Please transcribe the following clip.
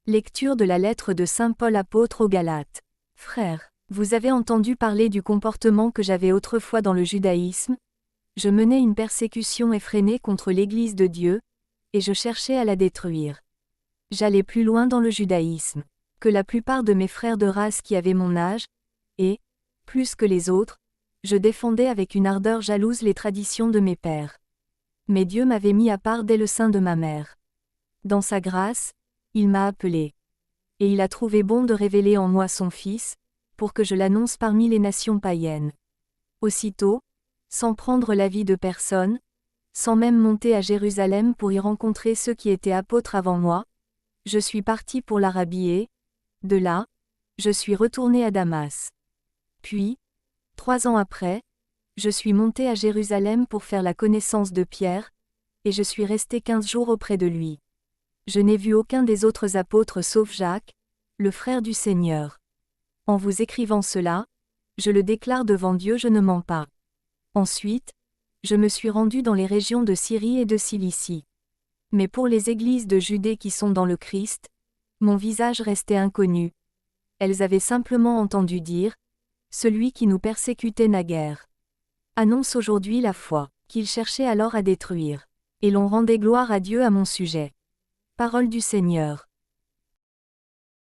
Lecture de la lettre de saint Paul apôtre aux Galates. Frères, vous avez entendu parler du comportement que j'avais autrefois dans le judaïsme. Je menais une persécution effrénée contre l'Église de Dieu, et je cherchais à la détruire. J'allais plus loin dans le judaïsme que la plupart de mes frères de race qui avaient mon âge, et, plus que les autres, je défendais avec une ardeur jalouse les traditions de mes pères. Mais Dieu m'avait mis à part dès le sein de ma mère. Dans sa grâce, il m'a appelé. Et il a trouvé bon de révéler en moi son Fils, pour que je l'annonce parmi les nations païennes. Aussitôt, sans prendre l'avis de personne, sans même monter à Jérusalem pour y rencontrer ceux qui étaient apôtres avant moi, je suis parti pour l'Arabie et, de là, je suis retourné à Damas. Puis, 3 ans après, je suis monté à Jérusalem pour faire la connaissance de Pierre, et je suis resté 15 jours auprès de lui. Je n'ai vu aucun des autres apôtres sauf Jacques, le frère du Seigneur. En vous écrivant cela, je le déclare devant Dieu, je ne mens pas. Ensuite, je me suis rendu dans les régions de Syrie et de Cilicie. Mais pour les églises de Judée qui sont dans le Christ, mon visage restait inconnu. Elles avaient simplement entendu dire « Celui qui nous persécutait naguère annonce aujourd'hui la foi qu'il cherchait alors à détruire. » Et l'on rendait gloire à Dieu à mon sujet. Parole du Seigneur.